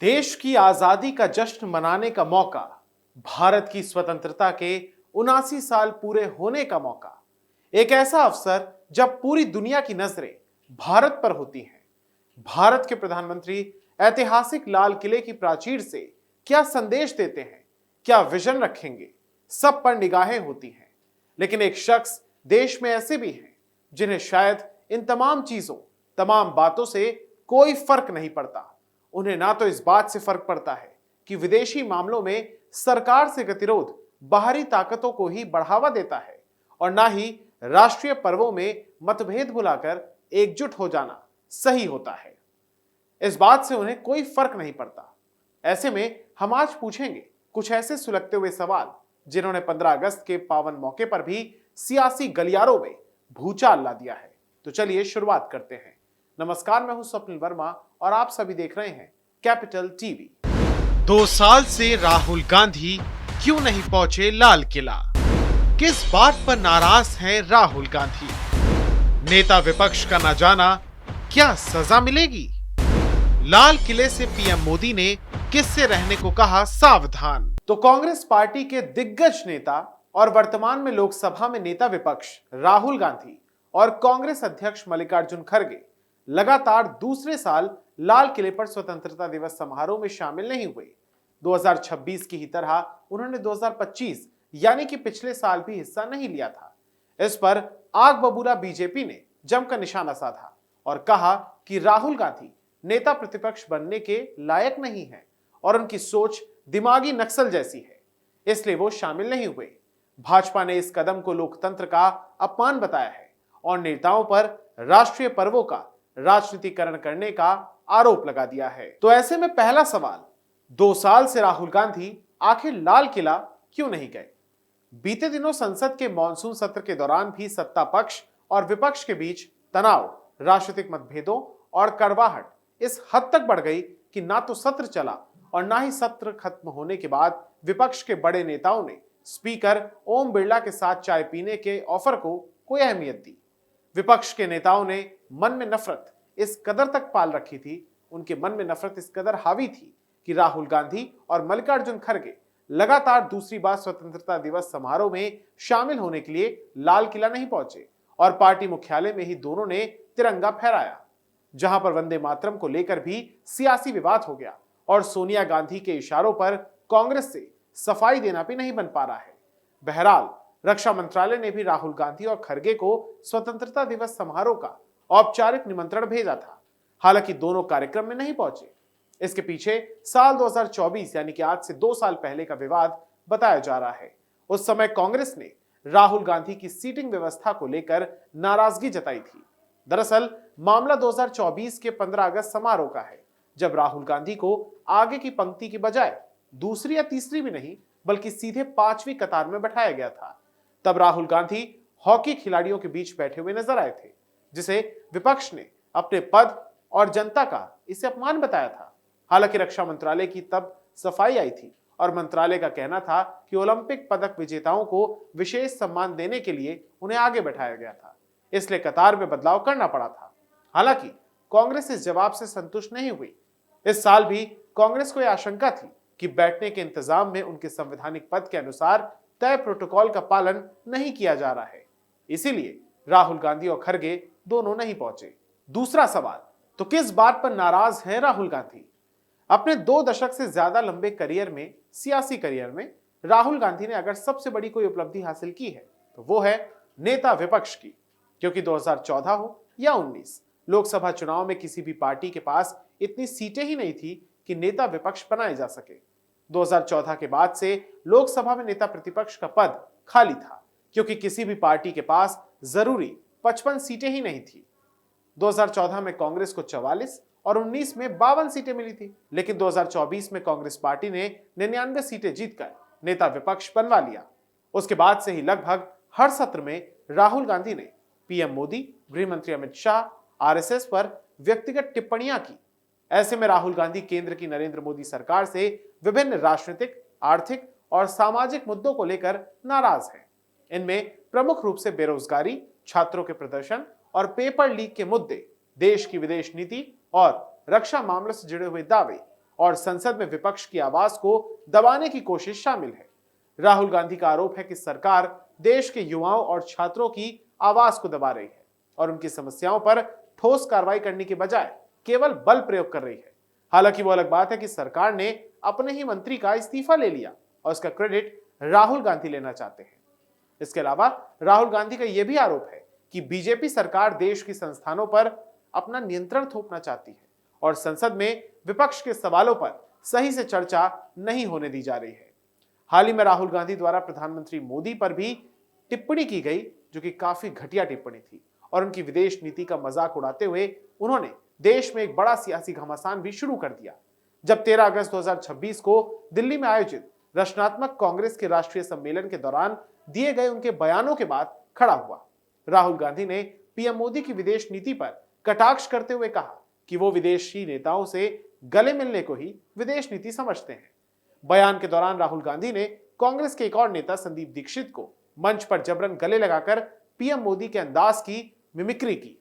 देश की आजादी का जश्न मनाने का मौका, भारत की स्वतंत्रता के 79 साल पूरे होने का मौका, एक ऐसा अवसर जब पूरी दुनिया की नजरें भारत पर होती हैं। भारत के प्रधानमंत्री ऐतिहासिक लाल किले की प्राचीर से क्या संदेश देते हैं, क्या विजन रखेंगे, सब पर निगाहें होती हैं। लेकिन एक शख्स देश में ऐसे भी हैं जिन्हें शायद इन तमाम चीजों, तमाम बातों से कोई फर्क नहीं पड़ता। उन्हें ना तो इस बात से फर्क पड़ता है कि विदेशी मामलों में सरकार से गतिरोध बाहरी ताकतों को ही बढ़ावा देता है, और ना ही राष्ट्रीय पर्वों में मतभेद भुलाकर एकजुट हो जाना सही होता है। इस बात से उन्हें कोई फर्क नहीं पड़ता। ऐसे में हम आज पूछेंगे कुछ ऐसे सुलगते हुए सवाल जिन्होंने 15 अगस्त के पावन मौके पर भी सियासी गलियारों में भूचाल ला दिया है। तो चलिए शुरुआत करते हैं। नमस्कार, मैं हूं स्वप्निल वर्मा और आप सभी देख रहे हैं कैपिटल टीवी। 2 साल से राहुल गांधी क्यों नहीं पहुंचे लाल किला? किस बात पर नाराज हैं राहुल गांधी? नेता विपक्ष का ना जाना, क्या सजा मिलेगी? लाल किले से पीएम मोदी ने किससे रहने को कहा सावधान? तो कांग्रेस पार्टी के दिग्गज नेता और वर्तमान में लोकसभा में नेता विपक्ष राहुल गांधी और कांग्रेस अध्यक्ष मल्लिकार्जुन खड़गे लगातार दूसरे साल लाल किले पर स्वतंत्रता दिवस समारोह में शामिल नहीं हुए। 2026 की ही तरह उन्होंने 2025 यानी कि पिछले साल भी हिस्सा नहीं लिया था। इस पर आग बबूला बीजेपी ने जमकर निशाना साधा और कहा कि राहुल गांधी नेता प्रतिपक्ष बनने के लायक नहीं है और उनकी सोच दिमागी नक्सल जैसी है, इसलिए वो शामिल नहीं हुए। भाजपा ने इस कदम को लोकतंत्र का अपमान बताया है और नेताओं पर राष्ट्रीय पर्वों का राजनीतिकरण करने का आरोप लगा दिया है। तो ऐसे में पहला सवाल, 2 साल से राहुल गांधी आखिर लाल किला क्यों नहीं गए? बीते दिनों संसद के मॉनसून सत्र के दौरान भी सत्ता पक्ष और विपक्ष के बीच तनाव, राजनीतिक मतभेदों और कड़वाहट इस हद तक बढ़ गई कि ना तो सत्र चला और ना ही सत्र खत्म होने के बाद विपक्ष के बड़े नेताओं ने स्पीकर ओम बिरला के साथ चाय पीने के ऑफर को कोई अहमियत दी। विपक्ष के नेताओं ने मन में नफरत इस कदर तक पाल रखी थी, उनके मन में नफरत इस कदर हावी थी कि राहुल गांधी और मल्लिकार्जुन खड़गे लगातार दूसरी बार स्वतंत्रता दिवस समारोह में शामिल होने के लिए लाल किला नहीं पहुंचे और पार्टी मुख्यालय में ही दोनों ने तिरंगा फहराया, जहां पर वंदे मातरम को लेकर भी सियासी विवाद हो गया और सोनिया गांधी के इशारों पर कांग्रेस से सफाई देना भी नहीं बन पा रहा है। बहरहाल रक्षा मंत्रालय ने भी राहुल गांधी और खड़गे को स्वतंत्रता दिवस समारोह का औपचारिक निमंत्रण भेजा था, हालांकि दोनों कार्यक्रम में नहीं पहुंचे। इसके पीछे साल 2024 यानी कि आज से 2 साल पहले का विवाद बताया जा रहा है। उस समय कांग्रेस ने राहुल गांधी की सीटिंग व्यवस्था को लेकर नाराजगी जताई थी। दरअसल मामला 2024 के 15 अगस्त समारोह का है, जब राहुल गांधी को आगे की पंक्ति की बजाय दूसरी या तीसरी भी नहीं बल्कि सीधे 5वीं कतार में बैठाया गया था। तब राहुल गांधी हॉकी खिलाड़ियों के बीच बैठे हुए नजर आए थे, जिसे विपक्ष ने अपने पद और जनता का इसे अपमान बताया था। हालांकि रक्षा मंत्रालय की तब सफाई आई थी और मंत्रालय का कहना था कि ओलंपिक पदक विजेताओं को विशेष सम्मान देने के लिए उन्हें आगे बैठाया गया था, इसलिए कतार में बदलाव करना पड़ा था। हालांकि कांग्रेस इस जवाब से संतुष्ट नहीं हुई। इस साल भी कांग्रेस को यह आशंका थी कि बैठने के इंतजाम में उनके संवैधानिक पद के अनुसार तय प्रोटोकॉल का पालन नहीं किया जा रहा है, इसीलिए राहुल गांधी और खड़गे दोनों नहीं पहुंचे। दूसरा सवाल, तो किस बात पर नाराज हैं राहुल गांधी? अपने 2 दशक से ज्यादा लंबे करियर में, सियासी करियर में राहुल गांधी ने अगर सबसे बड़ी कोई उपलब्धि हासिल की है तो वो है नेता विपक्ष की, क्योंकि 2014 हो या 19 लोकसभा चुनाव में किसी भी पार्टी के पास इतनी सीटें ही नहीं थी कि नेता विपक्ष बनाए जा सके। 2014 के बाद से लोकसभा में नेता प्रतिपक्ष का पद खाली था, क्योंकि किसी भी पार्टी के पास जरूरी 55 सीटें ही नहीं थी। 2014 में कांग्रेस को 44 और 19 में 52 सीटें मिली थी, लेकिन 2024 में कांग्रेस पार्टी ने 99 सीटें जीतकर नेता विपक्ष बनवा लिया। उसके बाद से ही लगभग हर सत्र में राहुल गांधी ने पीएम मोदी, गृह मंत्री अमित शाह, आरएसएस पर व्यक्तिगत टिप्पणियां की। ऐसे में राहुल गांधी केंद्र की नरेंद्र मोदी सरकार से विभिन्न राजनीतिक, आर्थिक और सामाजिक मुद्दों को लेकर नाराज हैं। इनमें प्रमुख रूप से बेरोजगारी, छात्रों के प्रदर्शन और पेपर लीक के मुद्दे, देश की विदेश नीति और रक्षा मामलों से जुड़े हुए दावे और संसद में विपक्ष की आवाज को दबाने की कोशिश शामिल है। राहुल गांधी का आरोप है कि सरकार देश के युवाओं और छात्रों की आवाज को दबा रही है और उनकी समस्याओं पर ठोस कार्रवाई करने के बजाय केवल बल प्रयोग कर रही है। हालांकि वो अलग बात है कि सरकार ने अपने ही मंत्री का इस्तीफा ले लिया और इसका क्रेडिट राहुल गांधी लेना चाहते हैं। इसके अलावा राहुल गांधी का यह भी आरोप है कि बीजेपी सरकार देश की संस्थानों पर अपना नियंत्रण थोपना चाहती है और संसद में विपक्ष के सवालों पर सही से चर्चा नहीं होने दी जा रही है। हाल ही में राहुल गांधी द्वारा प्रधानमंत्री मोदी पर भी टिप्पणी की गई, जो कि काफी घटिया टिप्पणी थी और उनकी विदेश नीति का मजाक उड़ाते हुए उन्होंने देश में एक बड़ा सियासी घमासान भी शुरू कर दिया। जब 13 अगस्त 2026 को दिल्ली में आयोजित रचनात्मक कांग्रेस के राष्ट्रीय सम्मेलन के दौरान दिए गए उनके बयानों के बाद खड़ा हुआ, राहुल गांधी ने पीएम मोदी की विदेश नीति पर कटाक्ष करते हुए कहा कि वो विदेशी नेताओं से गले मिलने को ही विदेश नीति समझते हैं। बयान के दौरान राहुल गांधी ने कांग्रेस के एक और नेता संदीप दीक्षित को मंच पर जबरन गले लगाकर पीएम मोदी के अंदाज की मिमिक्री की।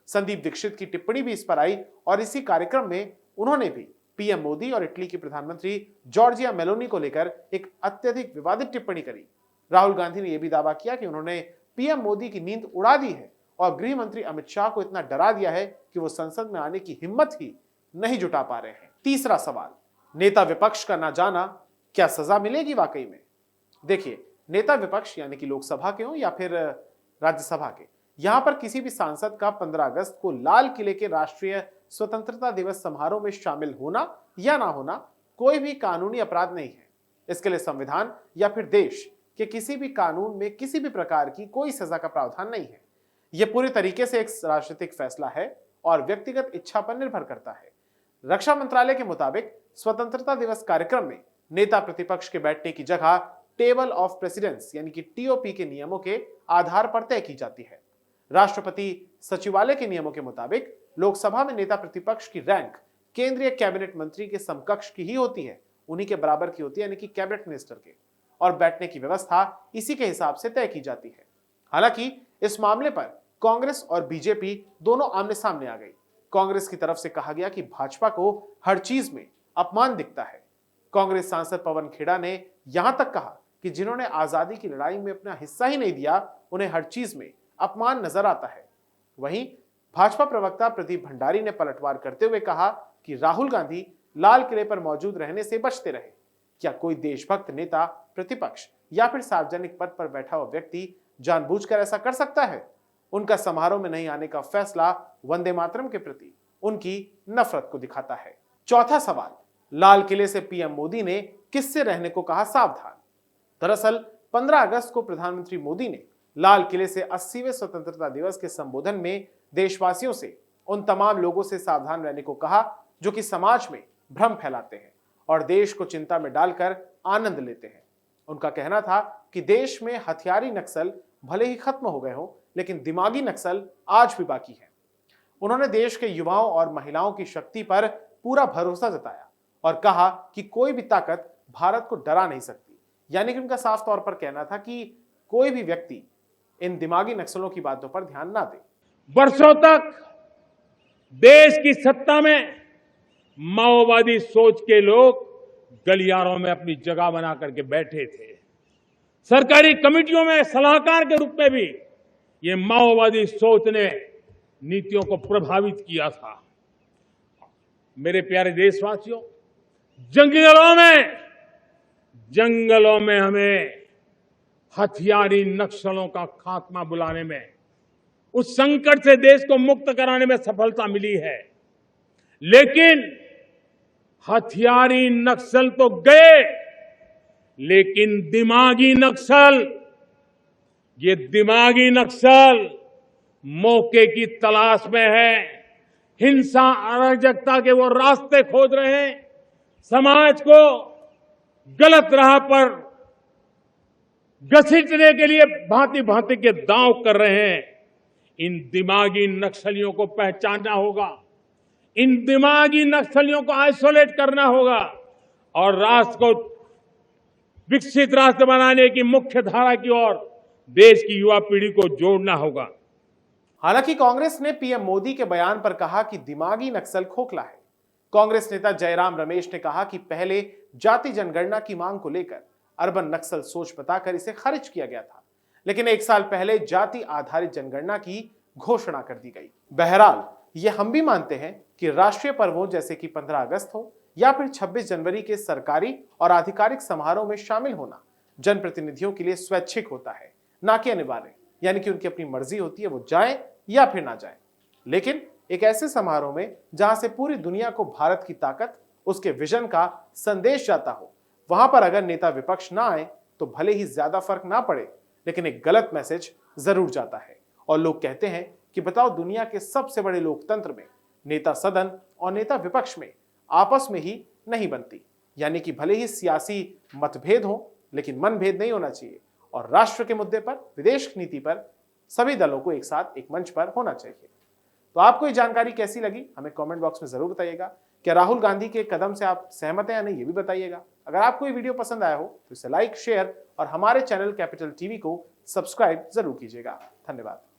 संदीप दीक्षित की टिप्पणी भी इस पर आई और इसी कार्यक्रम में उन्होंने भी पीएम मोदी और इटली की प्रधानमंत्री जॉर्जिया मेलोनी को लेकर एक अत्यधिक विवादित टिप्पणी करी। राहुल गांधी ने यह भी दावा किया कि उन्होंने पीएम मोदी की नींद उड़ा दी है और गृह मंत्री अमित शाह को इतना डरा दिया है कि वो संसद में आने की हिम्मत ही नहीं जुटा पा रहे हैं। तीसरा सवाल, नेता विपक्ष का ना जाना, क्या सजा मिलेगी वाकई में? देखिए, नेता विपक्ष यानी कि लोकसभा के हो या फिर राज्यसभा के, यहां पर किसी भी सांसद का 15 अगस्त को लाल किले के राष्ट्रीय स्वतंत्रता दिवस समारोह में शामिल होना या ना होना कोई भी कानूनी अपराध नहीं है। इसके लिए संविधान या फिर देश के किसी भी कानून में किसी भी प्रकार की कोई सजा का प्रावधान नहीं है। यह पूरी तरीके से एक राजनीतिक फैसला है और व्यक्तिगत इच्छा पर निर्भर करता है। रक्षा मंत्रालय के मुताबिक स्वतंत्रता दिवस कार्यक्रम में नेता प्रतिपक्ष के बैठने की जगह टेबल ऑफ प्रेसिडेंस यानी कि टीओपी के नियमों के आधार पर तय की जाती है। राष्ट्रपति सचिवालय के नियमों के मुताबिक लोकसभा में नेता प्रतिपक्ष की रैंक केंद्रीय कैबिनेट मंत्री के समकक्ष की ही होती है, उन्हीं के बराबर की होती है, यानी कि कैबिनेट मिनिस्टर के, और बैठने की व्यवस्था इसी के हिसाब से तय की जाती है। हालांकि इस मामले पर कांग्रेस और बीजेपी दोनों आमने सामने आ गई। कांग्रेस की तरफ से कहा गया कि भाजपा को हर चीज में अपमान दिखता है। कांग्रेस सांसद पवन खेड़ा ने यहां तक कहा कि जिन्होंने आजादी की लड़ाई में अपना हिस्सा ही नहीं दिया, उन्हें हर चीज में अपमान नजर आता है। वहीं भाजपा प्रवक्ता प्रदीप भंडारी ने पलटवार करते हुए कहा कि राहुल गांधी लाल किले पर मौजूद रहने से बचते रहे। क्या कोई देशभक्त नेता, प्रतिपक्ष या फिर सार्वजनिक पद पर बैठा हुआ व्यक्ति जानबूझकर ऐसा कर सकता है? उनका समारोह में नहीं आने का फैसला वंदे मातरम के प्रति उनकी नफरत को दिखाता है। चौथा सवाल, लाल किले से पीएम मोदी ने किससे रहने को कहा सावधान? दरअसल 15 अगस्त को प्रधानमंत्री मोदी ने लाल किले से 80वें स्वतंत्रता दिवस के संबोधन में देशवासियों से उन तमाम लोगों से सावधान रहने को कहा जो कि समाज में भ्रम फैलाते हैं और देश को चिंता में डालकर आनंद लेते हैं। उनका कहना था कि देश में हथियारी नक्सल भले ही खत्म हो गए हो, लेकिन दिमागी नक्सल आज भी बाकी है। उन्होंने देश के युवाओं और महिलाओं की शक्ति पर पूरा भरोसा जताया और कहा कि कोई भी ताकत भारत को डरा नहीं सकती। यानी कि उनका साफ तौर पर कहना था कि कोई भी व्यक्ति इन दिमागी नक्सलों की बातों पर ध्यान ना दे। वर्षों तक देश की सत्ता में माओवादी सोच के लोग गलियारों में अपनी जगह बना करके बैठे थे। सरकारी कमेटियों में सलाहकार के रूप में भी ये माओवादी सोच ने नीतियों को प्रभावित किया था। मेरे प्यारे देशवासियों, जंगलों में हमें हथियारी नक्सलों का खात्मा बुलाने में, उस संकट से देश को मुक्त कराने में सफलता मिली है। लेकिन हथियारी नक्सल तो गए, लेकिन दिमागी नक्सल, ये दिमागी नक्सल मौके की तलाश में है। हिंसा, अराजकता के वो रास्ते खोज रहे हैं, समाज को गलत राह पर घसीटने के लिए भांति भांति के दांव कर रहे हैं। इन दिमागी नक्सलियों को पहचानना होगा, इन दिमागी नक्सलियों को आइसोलेट करना होगा और राष्ट्र को विकसित राष्ट्र बनाने की मुख्य धारा की ओर देश की युवा पीढ़ी को जोड़ना होगा। हालांकि कांग्रेस ने पीएम मोदी के बयान पर कहा कि दिमागी नक्सल खोखला है। कांग्रेस नेता जयराम रमेश ने कहा कि पहले जाति जनगणना की मांग को लेकर अर्बन नक्सल सोच बताकर इसे खारिज किया गया था, लेकिन एक साल पहले जाति आधारित जनगणना की घोषणा कर दी गई। बहरहाल ये हम भी मानते हैं कि राष्ट्रीय पर्वों जैसे कि 15 अगस्त हो या फिर 26 जनवरी के सरकारी और आधिकारिक समारोह में शामिल होना जनप्रतिनिधियों के लिए स्वैच्छिक होता है, ना कि अनिवार्य, यानी कि उनकी अपनी मर्जी होती है वो जाए या फिर ना जाए। लेकिन एक ऐसे समारोह में जहां से पूरी दुनिया को भारत की ताकत, उसके विजन का संदेश जाता हो, वहां पर अगर नेता विपक्ष ना आए तो भले ही ज्यादा फर्क ना पड़े, लेकिन एक गलत मैसेज जरूर जाता है। और लोग कहते हैं कि बताओ, दुनिया के सबसे बड़े लोकतंत्र में नेता सदन और नेता विपक्ष में आपस में ही नहीं बनती, यानी कि भले ही सियासी मतभेद हो, लेकिन मनभेद नहीं होना चाहिए। और राष्ट्र के मुद्दे पर, विदेश नीति पर सभी दलों को एक साथ एक मंच पर होना चाहिए। तो आपको ये जानकारी कैसी लगी हमें कमेंट बॉक्स में जरूर बताइएगा। क्या राहुल गांधी के कदम से आप सहमत हैं या नहीं, ये भी बताइएगा। अगर आपको ये वीडियो पसंद आया हो तो इसे लाइक, शेयर और हमारे चैनल कैपिटल टीवी को सब्सक्राइब जरूर कीजिएगा। धन्यवाद।